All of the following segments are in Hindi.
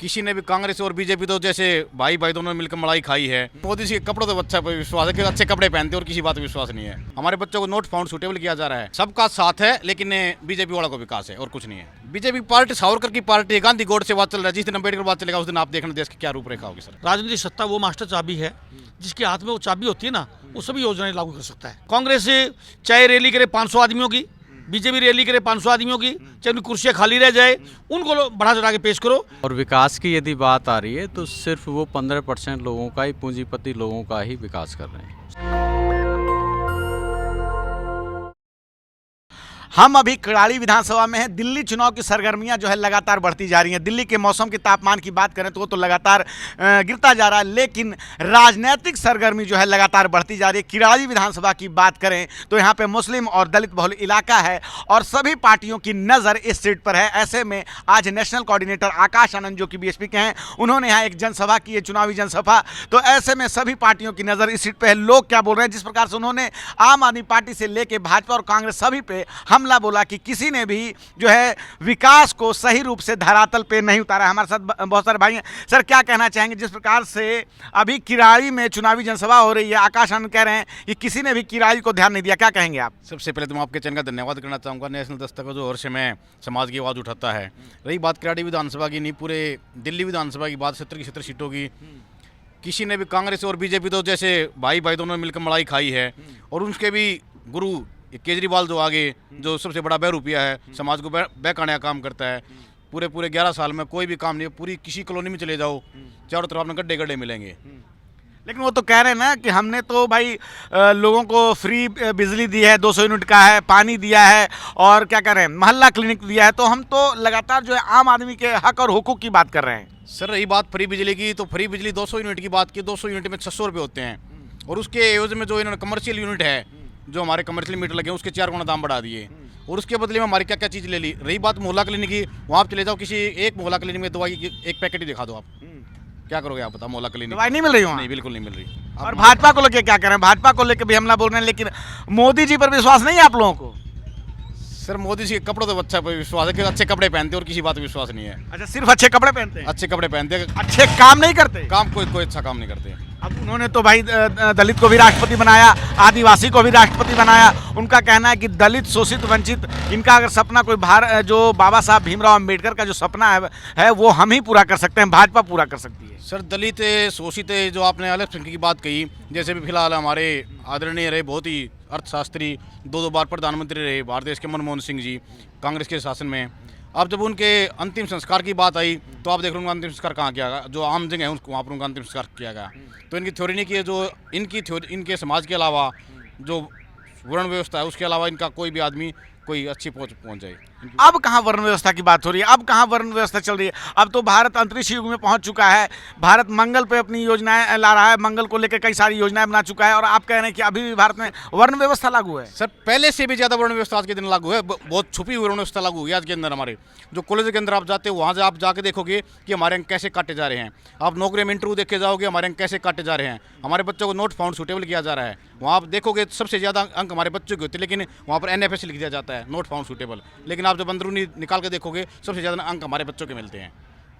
किसी ने भी कांग्रेस और बीजेपी तो जैसे भाई भाई दोनों ने मिलकर मलाई खाई है। मोदी जी के कपड़ों तो अच्छा विश्वास है कि अच्छे कपड़े पहनते हैं और किसी बात पे विश्वास नहीं है। हमारे बच्चों को नोट फाउंड सूटेबल किया जा रहा है। सबका साथ है लेकिन बीजेपी वाला को विकास है और कुछ नहीं है। बीजेपी पार्टी सावरकर की पार्टी है, गांधी गोड से बात चल रहा है। जिस दिन अम्बेडकर बात चलेगा उस दिन आप देखना देश की क्या रूपरेखा होगी। सर राजनीतिक सत्ता वो मास्टर चाबी है जिसके हाथ में वो चाबी होती है ना, वो सभी योजनाएं लागू कर सकता है। कांग्रेस चाहे रैली करे 500 आदमियों की, बीजेपी रैली करे 500 आदमियों की, चाहे उनकी कुर्सियां खाली रह जाए, उनको बढ़ा चढ़ा के पेश करो। और विकास की यदि बात आ रही है तो सिर्फ वो 15% लोगों का ही, पूंजीपति लोगों का ही विकास कर रहे हैं। हम अभी कराड़ी विधानसभा में हैं। दिल्ली चुनाव की सरगर्मियां जो है लगातार बढ़ती जा रही हैं। दिल्ली के मौसम के तापमान की बात करें तो वो तो लगातार गिरता जा रहा है, लेकिन राजनीतिक सरगर्मी जो है लगातार बढ़ती जा रही है। कराड़ी विधानसभा की बात करें तो यहाँ पे मुस्लिम और दलित बहुल इलाका है और सभी पार्टियों की नज़र इस सीट पर है। ऐसे में आज नेशनल कोऑर्डिनेटर आकाश आनंद जो कि बीएसपी के हैं, उन्होंने यहाँ एक जनसभा की है, चुनावी जनसभा। तो ऐसे में सभी पार्टियों की नज़र इस सीट पर है। लोग क्या बोल रहे हैं, जिस प्रकार से उन्होंने आम आदमी पार्टी से लेकर भाजपा और कांग्रेस सभी पे हमला बोला कि किसी ने भी जो है विकास को सही रूप से धरातल पे नहीं उतारा। हमारे साथ बहुत सारे भाई हैं। सर, क्या कहना चाहेंगे जिस प्रकार से अभी किराड़ी में चुनावी जनसभा हो रही है, आकाश आनंद कह रहे हैं कि किसी ने भी किराड़ी को ध्यान नहीं दिया, क्या कहेंगे आप? सबसे पहले तो मैं आपके चैनल का धन्यवाद करना चाहूँगा। नेशनल दस्तक का जो हर समय समाज की आवाज़ उठाता है। रही बात कराड़ी विधानसभा की, नहीं पूरे दिल्ली विधानसभा की बात, 70 की 70 सीटों की, किसी ने भी कांग्रेस और बीजेपी तो जैसे भाई भाई दोनों ने मिलकर मलाई खाई है। और उसके भी गुरु केजरीवाल जो आगे जो सबसे बड़ा बहरूपिया है, समाज को बहकाने का काम करता है। पूरे 11 साल में कोई भी काम नहीं, पूरी किसी कॉलोनी में चले जाओ, चारों तरफ आपने गड्ढे गड्ढे मिलेंगे। लेकिन वो तो कह रहे हैं ना कि हमने तो भाई लोगों को फ्री बिजली दी है, 200 यूनिट का है, पानी दिया है और क्या कह रहे हैं, मोहल्ला क्लिनिक दिया है। तो हम तो लगातार जो है आम आदमी के हक और हुकूक की बात कर रहे हैं। सर रही बात फ्री बिजली की, तो फ्री बिजली 200 यूनिट की बात की, 200 यूनिट में 600 रुपये होते हैं। और उसके एवज में जो इन्होंने कमर्शियल यूनिट है, जो हमारे कमर्शियल मीटर लगे हैं, उसके 4 गुना दाम बढ़ा दिए। और उसके बदले में हमारी क्या क्या चीज़ ले ली। रही बात मोहल्ला क्लिनिक की, वहाँ आप चले जाओ, किसी एक मोहल्ला क्लिनिक में दवाई की एक पैकेट ही दिखा दो, आप क्या करोगे? आप बताओ, मोहल्ला क्लिनिक दवाई नहीं मिल रही हो? नहीं, बिल्कुल नहीं मिल रही। और भाजपा को लेकर क्या करें? भाजपा को लेकर भी हमला बोल रहे हैं, लेकिन मोदी जी पर विश्वास नहीं है आप लोगों को? सर मोदी जी के कपड़ों तो अच्छा विश्वास है कि अच्छे कपड़े पहनते हैं और किसी बात पे विश्वास नहीं है। अच्छा, सिर्फ अच्छे कपड़े पहनते हैं? अच्छे कपड़े पहनते हैं, अच्छे काम नहीं करते? काम कोई अच्छा काम नहीं करते। अब उन्होंने तो भाई दलित को भी राष्ट्रपति बनाया, आदिवासी को भी राष्ट्रपति बनाया। उनका कहना है कि दलित, शोषित, वंचित, इनका अगर सपना कोई जो बाबा साहब भीमराव अंबेडकर का जो सपना है वो हम ही पूरा कर सकते हैं, भाजपा पूरा कर सकती है। सर दलित, शोषित, जो आपने अलग संख्या की बात कही, जैसे भी फिलहाल हमारे आदरणीय रहे, बहुत ही अर्थशास्त्री, 2 बार प्रधानमंत्री रहे भारत देश के, मनमोहन सिंह जी, कांग्रेस के शासन में। अब जब उनके अंतिम संस्कार की बात आई तो आप देख रहे उनका अंतिम संस्कार कहाँ किया गया, जो आम जगह है उनको वहाँ पर उनका अंतिम संस्कार किया गया। तो इनकी थ्योरी नहीं की है, जो इनकी थ्योरी, इनके समाज के अलावा जो वर्ण व्यवस्था है उसके अलावा इनका कोई भी आदमी कोई अच्छी पहुँच जाए। अब कहाँ वर्ण व्यवस्था की बात हो रही है? अब कहाँ वर्ण व्यवस्था चल रही है? अब तो भारत अंतरिक्ष युग में पहुंच चुका है। भारत मंगल पे अपनी योजनाएं ला रहा है, मंगल को लेकर कई सारी योजनाएं बना चुका है। और आप कह रहे हैं कि अभी भी भारत में वर्ण व्यवस्था लागू है? सर पहले से भी ज़्यादा वर्ण व्यवस्था आज के दिन लागू है। बहुत छुपी हुई वर्ण व्यवस्था लागू हुई आज के अंदर। हमारे जो कॉलेज के अंदर आप जाते हो, वहाँ से आप जाके देखोगे कि हमारे अंक कैसे काटे जा रहे हैं। आप नौकरी में इंटरव्यू देखे जाओगे, हमारे अंक कैसे काटे जा रहे हैं। हमारे बच्चों को नोट फाउंड सूटेबल किया जा रहा है। वहाँ आप देखोगे सबसे ज़्यादा अंक हमारे बच्चों के होते हैं, लेकिन वहाँ पर NFS लिख दिया जाता है, नोट फाउंड सूटेबल। लेकिन आप जब अंदरूनी निकाल के देखोगे सबसे ज़्यादा अंक हमारे बच्चों के मिलते हैं।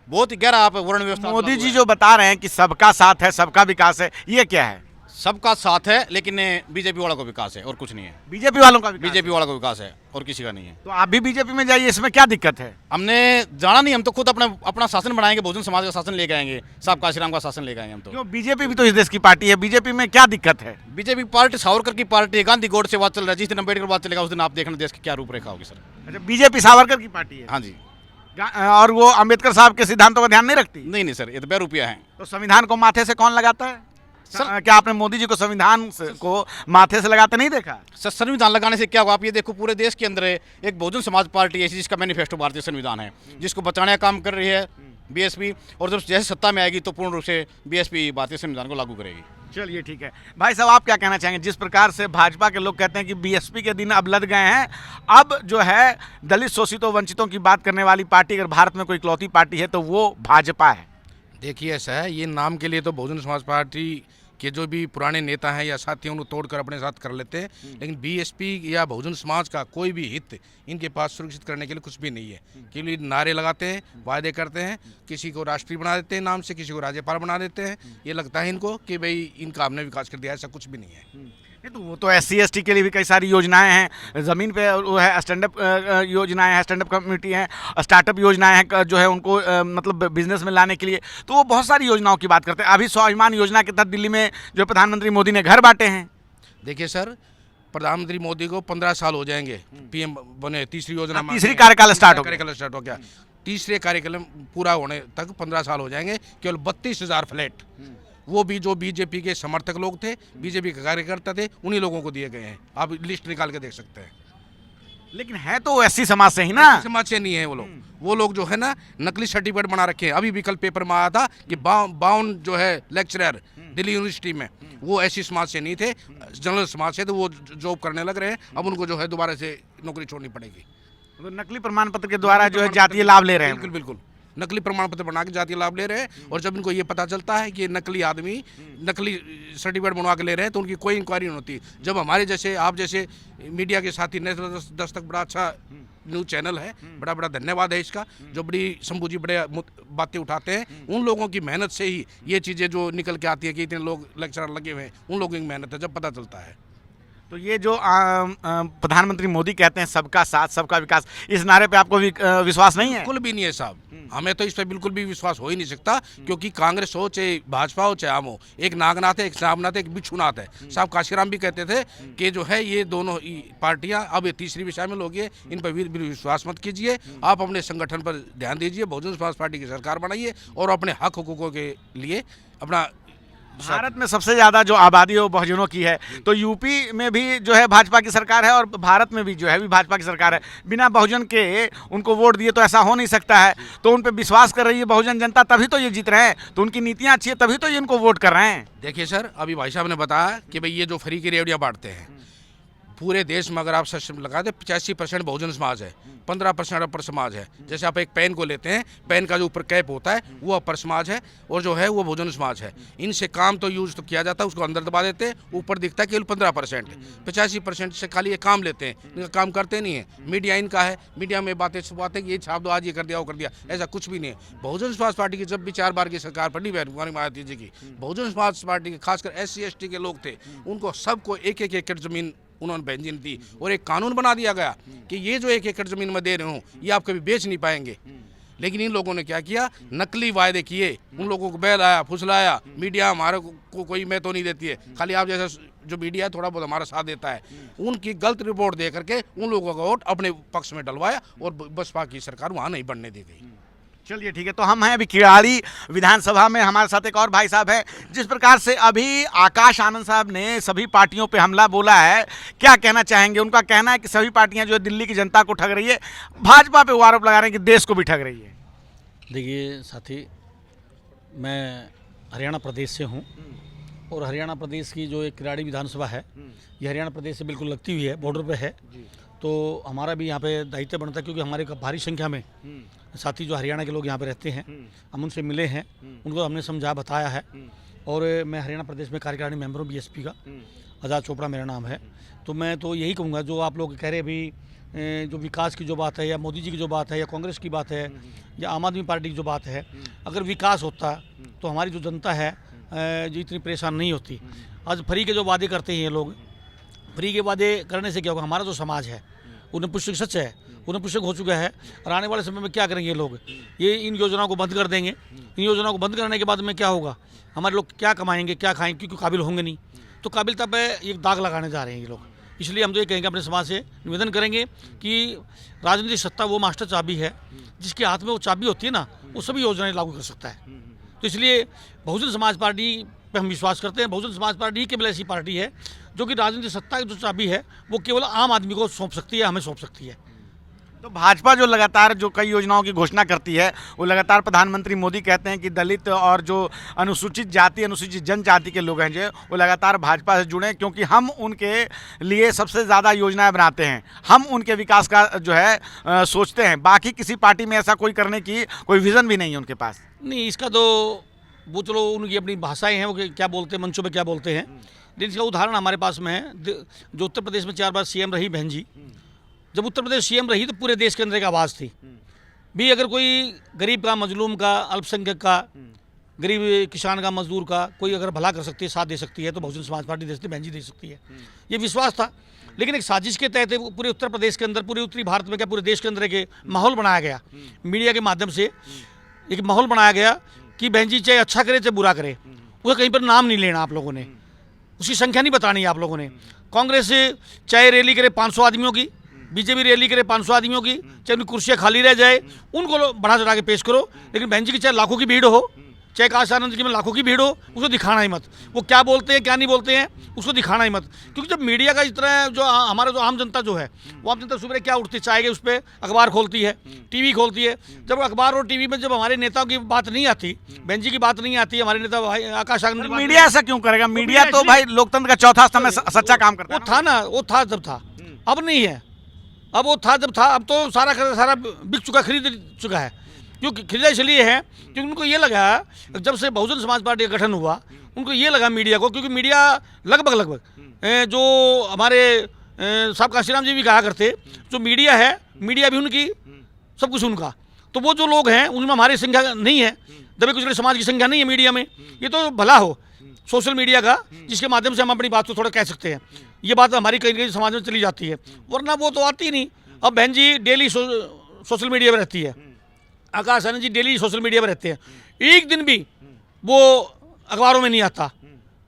बहुत ही गहरा आप वर्ण व्यवस्था। मोदी जी जो बता रहे हैं कि सबका साथ है, सबका विकास है, ये क्या है? सबका साथ है लेकिन बीजेपी वाला को विकास है और कुछ नहीं है। बीजेपी वालों का विकास? बीजेपी वाला को विकास है और किसी का नहीं है। तो आप भी बीजेपी में जाइए, इसमें क्या दिक्कत है? हमने जाना नहीं, हम तो खुद अपना शासन बनाएंगे, बहुजन समाज का शासन लेके आएंगे, साहब काशीराम का शासन लेके आएंगे हम तो। क्यों? बीजेपी भी तो इस देश की पार्टी है, बीजेपी में क्या दिक्कत है? बीजेपी पार्टी सावरकर की पार्टी है, गांधी गोड से बात चल रहा है। जिस दिन अम्बेडकर बात चलेगा उस दिन आप देखना देश की क्या रूपरेखा होगी। सर अच्छा, बीजेपी सावरकर की पार्टी है? हाँ जी। और वो अंबेडकर साहब के सिद्धांतों का ध्यान नहीं रखती? नहीं सर, ये तो बहरूपिया है। तो संविधान को माथे से कौन लगाता है? सर क्या आपने मोदी जी को संविधान को माथे से लगाते नहीं देखा? सर संविधान लगाने से क्या होगा? आप ये देखो, पूरे देश के अंदर एक बहुजन समाज पार्टी है जिसका मैनिफेस्टो भारतीय संविधान है, जिसको बचाने का काम कर रही है बीएसपी। और जब जैसे सत्ता में आएगी तो पूर्ण रूप से बीएसपी भारतीय संविधान को लागू करेगी। चलिए ठीक है। भाई साहब, आप क्या कहना चाहेंगे? जिस प्रकार से भाजपा के लोग कहते हैं कि बीएसपी के दिन अब लद गए हैं, अब जो है दलित, शोषितों, वंचितों की बात करने वाली पार्टी अगर भारत में कोई इकलौती पार्टी है तो वो भाजपा है। देखिए ऐसा है, ये नाम के लिए तो बहुजन समाज पार्टी कि जो भी पुराने नेता हैं या साथी हैं उनको तोड़कर अपने साथ कर लेते हैं, लेकिन बीएसपी या बहुजन समाज का कोई भी हित इनके पास सुरक्षित करने के लिए कुछ भी नहीं है। केवल नारे लगाते हैं, वायदे करते हैं, किसी को राष्ट्रीय बना देते हैं नाम से, किसी को राज्यपाल बना देते हैं। ये लगता है इनको कि भाई इनका हमने विकास कर दिया, ऐसा कुछ भी नहीं है। नहीं तो वो तो SC ST के लिए भी कई सारी योजनाएं हैं, ज़मीन पे वो है, स्टैंड अप योजनाएं हैं, स्टैंड अप कम्युनिटी हैं, स्टार्टअप योजनाएं हैं जो है उनको मतलब बिजनेस में लाने के लिए, तो वो बहुत सारी योजनाओं की बात करते हैं। अभी स्वाभिमान योजना के तहत दिल्ली में जो प्रधानमंत्री मोदी ने घर बांटे हैं। देखिए सर, प्रधानमंत्री मोदी को 15 साल हो जाएंगे, PM बने, तीसरी योजना, तीसरी कार्यकाल स्टार्ट हो गया। तीसरे कार्यकाल पूरा होने तक 15 साल हो जाएंगे। केवल 32,000 फ्लैट, वो भी जो बीजेपी के समर्थक लोग थे, बीजेपी के कार्यकर्ता थे, उन्हीं लोगों को दिए गए हैं। आप लिस्ट निकाल के देख सकते हैं। लेकिन है तो SC समाज से ही ना, समाज से नहीं है वो लोग जो है ना नकली सर्टिफिकेट बना रखे हैं। अभी भी कल पेपर में आया था कि 52 जो है लेक्चरर दिल्ली यूनिवर्सिटी में, वो ऐसी समाज से नहीं थे, जनरल समाज से, तो वो जॉब करने लग रहे हैं। अब उनको जो है दोबारा से नौकरी छोड़नी पड़ेगी। तो नकली प्रमाण पत्र के द्वारा जो है जातीय लाभ ले रहे हैं। बिल्कुल बिल्कुल, नकली प्रमाण पत्र बना के जातीय लाभ ले रहे हैं। और जब इनको ये पता चलता है कि नकली आदमी नकली सर्टिफिकेट बनवा के ले रहे हैं, तो उनकी कोई इंक्वायरी नहीं होती। जब हमारे जैसे, आप जैसे मीडिया के साथी, नेशनल दस्तक बड़ा अच्छा न्यूज़ चैनल है, बड़ा बड़ा धन्यवाद है इसका, जो बड़ी शंभू जी बड़े बातें उठाते हैं। उन लोगों की मेहनत से ही ये चीज़ें जो निकल के आती है कि इतने लोग लेक्चरर लगे हुए हैं, उन लोगों की मेहनत है, जब पता चलता है। तो ये जो प्रधानमंत्री मोदी कहते हैं सबका साथ सबका विकास, इस नारे पे आपको विश्वास नहीं है? बिल्कुल भी नहीं है साहब, हमें तो इस पर बिल्कुल भी विश्वास हो ही नहीं सकता, क्योंकि कांग्रेस हो चाहे भाजपा हो चाहे आम हो, एक नागनाथ है, एक सांबनाथ है, एक बिच्छूनाथ है। साहब काशीराम भी कहते थे कि जो है ये दोनों पार्टियां अब ये तीसरी भी शामिल हो गई, इन पर विश्वास मत कीजिए। आप अपने संगठन पर ध्यान दीजिए, बहुजन समाज पार्टी की सरकार बनाइए और अपने हक हुकूकों के लिए अपना। भारत में सबसे ज़्यादा जो आबादी है वो बहुजनों की है, तो यूपी में भी जो है भाजपा की सरकार है और भारत में भी जो है भी भाजपा की सरकार है। बिना बहुजन के उनको वोट दिए तो ऐसा हो नहीं सकता है। तो उन पे विश्वास कर रही है बहुजन जनता, तभी तो ये जीत रहे हैं। तो उनकी नीतियाँ अच्छी है, तभी तो ये इनको वोट कर रहे हैं। देखिए सर, अभी भाई साहब ने बताया कि भाई ये जो फ्री की रेवड़ियाँ बांटते हैं, पूरे देश में अगर आप सिस्टम लगा दे, 85% बहुजन समाज है, 15% अपर समाज है। जैसे आप एक पेन को लेते हैं, पेन का जो ऊपर कैप होता है वो अपर समाज है और जो है वो बहुजन समाज है। इनसे काम तो यूज तो किया जाता है, उसको अंदर दबा देते हैं, ऊपर दिखता है केवल 15%। 85% से खाली ये काम लेते हैं, इनका काम करते नहीं है। मीडिया इनका है, मीडिया में बातें छुपाते हैं कि ये छाप दो, आज ये कर दिया, वो कर दिया, ऐसा कुछ भी नहीं है। बहुजन समाज पार्टी की जब भी 4 बार की सरकार पड़ी मायावती जी की, बहुजन समाज पार्टी के खासकर SC ST के लोग थे, उनको सबको 1-1 एकड़ जमीन उन्होंने बेंजीन दी और एक कानून बना दिया गया कि ये जो 1 एकड़ जमीन में दे रहे हूँ ये आप कभी बेच नहीं पाएंगे। लेकिन इन लोगों ने क्या किया, नकली वायदे किए, उन लोगों को बहलाया फुसलाया। मीडिया हमारे को कोई मैं तो नहीं देती है, खाली आप जैसा जो मीडिया है थोड़ा बहुत हमारा साथ देता है। उनकी गलत रिपोर्ट दे करके उन लोगों का वोट अपने पक्ष में डलवाया और बसपा की सरकार वहाँ नहीं बनने दी गई। चलिए ठीक है, तो हम हैं अभी किराड़ी विधानसभा में, हमारे साथ एक और भाई साहब हैं। जिस प्रकार से अभी आकाश आनंद साहब ने सभी पार्टियों पे हमला बोला है, क्या कहना चाहेंगे? उनका कहना है कि सभी पार्टियां जो है दिल्ली की जनता को ठग रही है, भाजपा पे वो आरोप लगा रहे हैं कि देश को भी ठग रही है। देखिए साथी, मैं हरियाणा प्रदेश से हूँ और हरियाणा प्रदेश की जो एक किराड़ी विधानसभा है, ये हरियाणा प्रदेश से बिल्कुल लगती हुई है, बॉर्डर पे है। तो हमारा भी यहाँ पे दायित्व बनता है, क्योंकि हमारे भारी संख्या में साथी जो हरियाणा के लोग यहाँ पे रहते हैं, हम उनसे मिले हैं, उनको हमने समझा बताया है। और मैं हरियाणा प्रदेश में कार्यकारिणी मेंबर हूँ BSP का, आज़ाद चोपड़ा मेरा नाम है। तो मैं तो यही कहूँगा, जो आप लोग कह रहे अभी जो विकास की जो बात है, या मोदी जी की जो बात है, या कांग्रेस की बात है, या आम आदमी पार्टी की जो बात है, अगर विकास होता तो हमारी जो जनता है जो इतनी परेशान नहीं होती। आज फ्री के जो वादे करते हैं ये लोग, फ्री के वादे करने से क्या होगा, हमारा जो समाज है उन्हें पुस्तक सच है, उन्हें पुस्तक हो चुका है। और आने वाले समय में क्या करेंगे ये लोग, ये इन योजनाओं को बंद कर देंगे। इन योजनाओं को बंद करने के बाद में क्या होगा, हमारे लोग क्या कमाएंगे, क्या खाएंगे, क्योंकि काबिल होंगे नहीं। तो काबिलता पे एक दाग लगाने जा रहे हैं ये लोग। इसलिए हम तो ये कहेंगे, अपने समाज से निवेदन करेंगे कि राजनीतिक सत्ता वो मास्टर चाबी है, जिसके हाथ में वो चाबी होती है ना, वो सभी योजनाएं लागू कर सकता है। तो इसलिए बहुजन समाज पार्टी पे हम विश्वास करते हैं। बहुजन समाज पार्टी ही केवल ऐसी पार्टी है जो कि राजनीतिक सत्ता की जो चाबी है वो केवल आम आदमी को सौंप सकती है, हमें सौंप सकती है। तो भाजपा जो लगातार जो कई योजनाओं की घोषणा करती है, वो लगातार प्रधानमंत्री मोदी कहते हैं कि दलित और जो अनुसूचित जाति अनुसूचित जनजाति के लोग हैं जो वो लगातार भाजपा से जुड़े, क्योंकि हम उनके लिए सबसे ज़्यादा योजनाएं बनाते हैं, हम उनके विकास का जो है सोचते हैं। बाकी किसी पार्टी में ऐसा कोई करने की कोई विज़न भी नहीं है उनके पास। नहीं, इसका तो वो चलो उनकी अपनी भाषाएं हैं, वो क्या बोलते हैं मंचों पे क्या बोलते हैं, लेकिन इसका उदाहरण हमारे पास में है। जो उत्तर प्रदेश में 4 बार सीएम रही बहन जी, जब उत्तर प्रदेश सीएम रही तो पूरे देश के अंदर एक आवाज़ थी भी, अगर कोई गरीब का, मजलूम का, अल्पसंख्यक का, गरीब किसान का, मजदूर का कोई अगर भला कर सकती है, साथ दे सकती है, तो बहुजन समाज पार्टी दे सकती है, बहन जी दे सकती है, ये विश्वास था। लेकिन एक साजिश के तहत पूरे उत्तर प्रदेश के अंदर, पूरे उत्तरी भारत में क्या पूरे देश के अंदर एक माहौल बनाया गया, मीडिया के माध्यम से एक माहौल बनाया गया कि बहन जी चाहे अच्छा करे चाहे बुरा करे, उसका कहीं पर नाम नहीं लेना आप लोगों ने, उसकी संख्या नहीं बतानी है आप लोगों ने। कांग्रेस चाहे रैली करे 500 आदमियों की, बीजेपी रैली करे 500 आदमियों की, चाहे उनकी कुर्सियाँ खाली रह जाए, उनको बढ़ा चढ़ा के पेश करो, लेकिन बहन जी की चाहे लाखों की भीड़ हो, चाहे काश आनंद जी में लाखों की भीड़ हो, उसको दिखाना ही मत। वो क्या बोलते हैं क्या नहीं बोलते हैं उसको दिखाना ही मत, क्योंकि जब मीडिया का इस तरह जो हमारा जो आम जनता जो है, वो आम जनता सुबह क्या उठती चाहेगी, उस पर अखबार खोलती है, टीवी खोलती है। जब अखबार और टीवी में जब हमारे नेताओं की बात नहीं आती, बहन जी की बात नहीं आती, हमारे नेता भाई आकाश आनंद की बात मीडिया ऐसा क्यों करेगा? मीडिया तो भाई लोकतंत्र का चौथा स्तंभ है, सच्चा काम करता वो है। था ना, वो था जब था, अब नहीं है। अब वो था जब था, अब तो सारा का सारा बिक चुका, खरीद चुका है। क्यों खरीदा इसलिए है क्योंकि उनको ये लगा, जब से बहुजन समाज पार्टी का गठन हुआ, उनको ये लगा मीडिया को, क्योंकि मीडिया लगभग जो हमारे साहब काशीराम जी भी कहा करते, जो मीडिया है, मीडिया भी उनकी, सब कुछ उनका। तो वो जो लोग हैं उनमें हमारी संख्या नहीं है, दबे कुचले समाज की संख्या नहीं है मीडिया में। ये तो भला हो सोशल मीडिया का, जिसके माध्यम से हम अपनी बात को थोड़ा कह सकते हैं, ये बात हमारी कहीं कहीं समाज में चली जाती है, वरना वो तो आती नहीं। अब बहन जी डेली सोशल मीडिया में रहती है, Akash Anand ji daily social media में रहते हैं, एक दिन भी वो अखबारों में नहीं आता।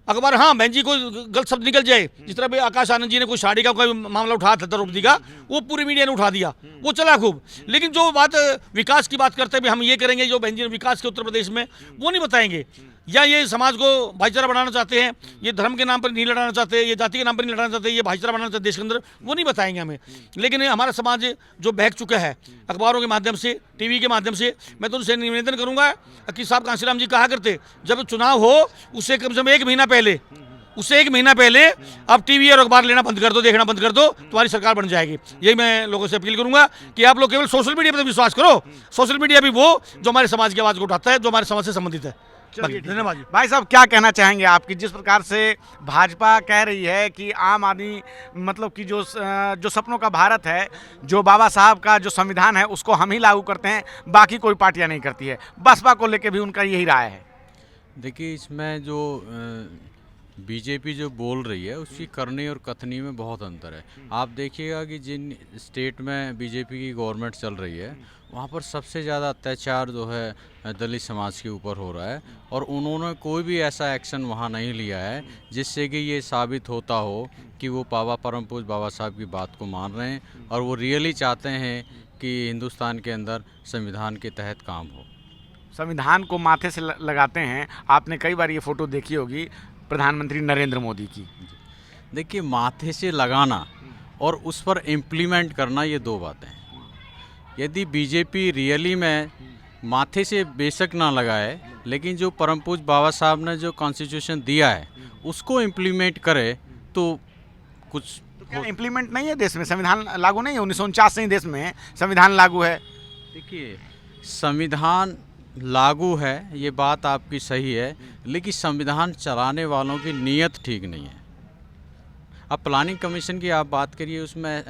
अखबार हाँ, बहन जी कोई गलत शब्द निकल जाए, जिस तरह भी आकाश आनंद जी ने कोई साड़ी का कोई मामला उठाया था द्रौपदी का, वो पूरी मीडिया ने उठा दिया, वो चला खूब। लेकिन जो बात विकास की बात करते हैं, हम ये करेंगे, जो बहन जी ने विकास के उत्तर प्रदेश में, वो नहीं बताएंगे। या ये समाज को भाईचारा बनाना चाहते हैं, ये धर्म के नाम पर नहीं लड़ाना चाहते, ये जाति के नाम पर नहीं लड़ाना चाहते, ये भाईचारा बनाना चाहते देश के अंदर, वो नहीं बताएंगे हमें। लेकिन हमारा समाज जो बहक चुका है अखबारों के माध्यम से, टीवी के माध्यम से, मैं तो उनसे निवेदन करूंगा कि साहब कांशीराम जी कहा करते, जब चुनाव हो उससे कम से कम 1 महीना पहले, उससे 1 महीना पहले आप टीवी और अखबार लेना बंद कर दो, देखना बंद कर दो, तुम्हारी सरकार बन जाएगी। यही मैं लोगों से अपील करूंगा कि आप लोग केवल सोशल मीडिया पर विश्वास करो। सोशल मीडिया भी वो जो हमारे समाज की आवाज़ को उठाता है, जो हमारे समाज से संबंधित है। धन्यवाद जी। भाई साहब क्या कहना चाहेंगे आपकी, जिस प्रकार से भाजपा कह रही है कि आम आदमी मतलब कि जो सपनों का भारत है, जो बाबा साहब का जो संविधान है उसको हम ही लागू करते हैं, बाकी कोई पार्टियां नहीं करती है। बसपा को लेकर भी उनका यही राय है। देखिए, इसमें जो बीजेपी जो बोल रही है उसकी करनी और कथनी में बहुत अंतर है। आप देखिएगा कि जिन स्टेट में बीजेपी की गवर्नमेंट चल रही है, वहाँ पर सबसे ज़्यादा अत्याचार जो है दलित समाज के ऊपर हो रहा है, और उन्होंने कोई भी ऐसा एक्शन वहाँ नहीं लिया है जिससे कि ये साबित होता हो कि वो परम पूज्य बाबा साहब की बात को मान रहे हैं और वो रियली चाहते हैं कि हिंदुस्तान के अंदर संविधान के तहत काम हो। संविधान को माथे से लगाते हैं। आपने कई बार ये फोटो देखी होगी प्रधानमंत्री नरेंद्र मोदी की। देखिए, माथे से लगाना और उस पर इम्प्लीमेंट करना, ये दो बातें हैं। यदि बीजेपी रियली में माथे से बेशक ना लगाए, लेकिन जो परम पूज्य बाबा साहब ने जो कॉन्स्टिट्यूशन दिया है उसको इम्प्लीमेंट करे तो कुछ तो क्या इम्प्लीमेंट नहीं है देश में? संविधान लागू नहीं है? 1949 से ही देश में संविधान लागू है। देखिए, संविधान लागू है, ये बात आपकी सही है, लेकिन संविधान चलाने वालों की नीयत ठीक नहीं है। अब प्लानिंग कमीशन की आप बात करिए, उसमें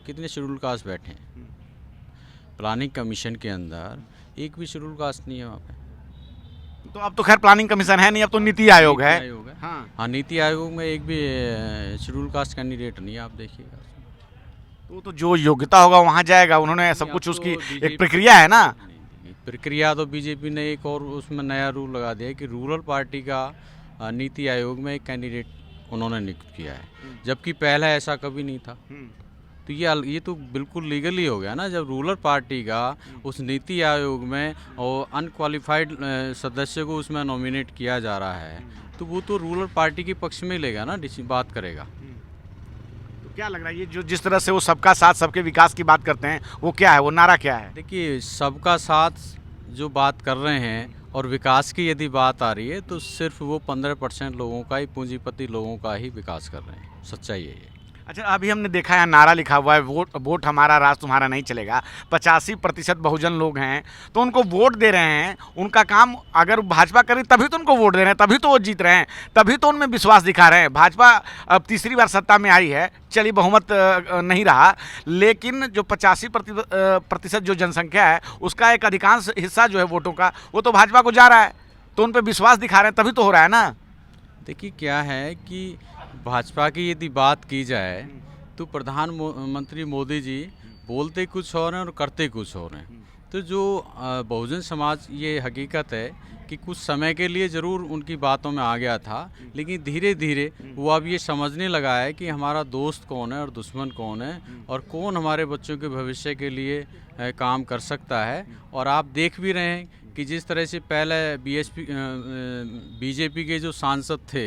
कितने शेड्यूल कास्ट बैठे हैं? प्लानिंग कमीशन के अंदर एक भी शेड्यूल कास्ट नहीं है वहाँ पे। तो अब तो खैर प्लानिंग कमीशन है नहीं, अब तो नीति आयोग है। हाँ, नीति आयोग में एक भी शेड्यूल कास्ट कैंडिडेट नहीं है, आप देखिएगा। तो जो योग्यता होगा वहाँ जाएगा। उन्होंने सब कुछ, उसकी एक प्रक्रिया है ना। प्रक्रिया तो बीजेपी ने एक और उसमें नया रूल लगा दिया है कि रूरल पार्टी का नीति आयोग में एक कैंडिडेट उन्होंने नियुक्त किया है, जबकि पहले ऐसा कभी नहीं था। तो ये तो बिल्कुल लीगली हो गया ना, जब रूरल पार्टी का उस नीति आयोग में और अनक्वालिफाइड सदस्य को उसमें नॉमिनेट किया जा रहा है, तो वो तो रूरल पार्टी के पक्ष में लेगा ना, बात करेगा। तो क्या लग रहा है ये जो जिस तरह से वो सबका साथ सबके विकास की बात करते हैं, वो क्या है, वो नारा क्या है? देखिए, सबका साथ जो बात कर रहे हैं और विकास की यदि बात आ रही है तो सिर्फ वो 15% लोगों का ही, पूंजीपति लोगों का ही विकास कर रहे हैं। सच्चाई है ये। अच्छा, अभी हमने देखा है नारा लिखा हुआ है, वोट वोट हमारा राज तुम्हारा नहीं चलेगा। 85% बहुजन लोग हैं तो उनको वोट दे रहे हैं। उनका काम अगर भाजपा करे तभी तो उनको वोट दे रहे हैं, तभी तो वो जीत रहे हैं, तभी तो उनमें विश्वास दिखा रहे हैं। भाजपा अब तीसरी बार सत्ता में आई है, चलिए बहुमत नहीं रहा, लेकिन जो 85% जो जनसंख्या है उसका एक अधिकांश हिस्सा जो है वोटों का वो तो भाजपा को जा रहा है, तो उन पर विश्वास दिखा रहे हैं, तभी तो हो रहा है ना। देखिए क्या है कि भाजपा की यदि बात की जाए तो प्रधानमंत्री मोदी जी बोलते कुछ और हैं और करते कुछ और हैं। तो जो बहुजन समाज, ये हकीकत है कि कुछ समय के लिए ज़रूर उनकी बातों में आ गया था, लेकिन धीरे धीरे वो अब ये समझने लगा है कि हमारा दोस्त कौन है और दुश्मन कौन है, और कौन हमारे बच्चों के भविष्य के लिए काम कर सकता है। और आप देख भी रहे हैं कि जिस तरह से पहले बीजेपी के जो सांसद थे,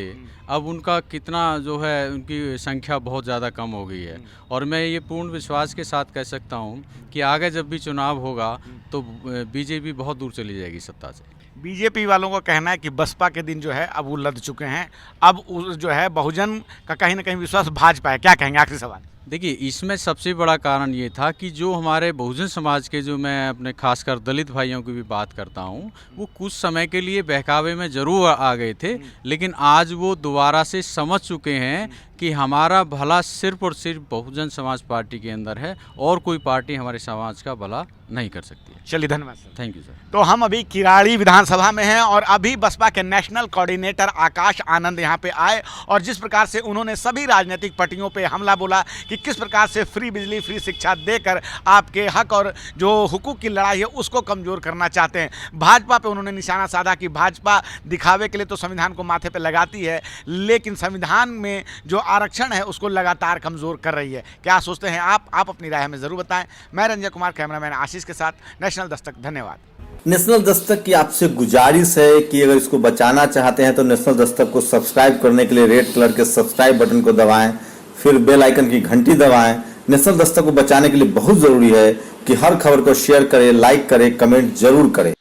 अब उनका कितना जो है उनकी संख्या बहुत ज़्यादा कम हो गई है। और मैं ये पूर्ण विश्वास के साथ कह सकता हूँ कि आगे जब भी चुनाव होगा तो बीजेपी बहुत दूर चली जाएगी सत्ता से। बीजेपी वालों का कहना है कि बसपा के दिन जो है अब वो लद चुके हैं, अब जो है बहुजन का कहीं ना कहीं विश्वास भाजपा है। क्या कहेंगे, आखिरी सवाल? देखिए, इसमें सबसे बड़ा कारण ये था कि जो हमारे बहुजन समाज के, जो मैं अपने खासकर दलित भाइयों की भी बात करता हूँ, वो कुछ समय के लिए बहकावे में ज़रूर आ गए थे, लेकिन आज वो दोबारा से समझ चुके हैं कि हमारा भला सिर्फ और सिर्फ बहुजन समाज पार्टी के अंदर है और कोई पार्टी हमारे समाज का भला नहीं कर सकती है। चलिए, धन्यवाद सर। Thank you sir. तो हम अभी किराड़ी विधानसभा में हैं और अभी बसपा के नेशनल कोऑर्डिनेटर आकाश आनंद यहाँ पे आए और जिस प्रकार से उन्होंने सभी राजनीतिक पार्टियों पे हमला बोला कि किस प्रकार से फ्री बिजली, फ्री शिक्षा देकर आपके हक और जो हुकूक की लड़ाई है उसको कमज़ोर करना चाहते हैं। भाजपा पे उन्होंने निशाना साधा कि भाजपा दिखावे के लिए तो संविधान को माथे पे लगाती है, लेकिन संविधान में जो आरक्षण है उसको लगातार कमज़ोर कर रही है। क्या सोचते हैं आप अपनी राय हमें ज़रूर बताएं। मैं रंजय कुमार, कैमरामैन आशीष के साथ, नेशनल दस्तक। धन्यवाद। नेशनल दस्तक की आपसे गुजारिश है कि अगर इसको बचाना चाहते हैं तो नेशनल दस्तक को सब्सक्राइब करने के लिए रेड कलर के सब्सक्राइब बटन को दबाएं, फिर बेल आइकन की घंटी दबाएं। नेशनल दस्तक को बचाने के लिए बहुत ज़रूरी है कि हर खबर को शेयर करें, लाइक करें, कमेंट जरूर करें।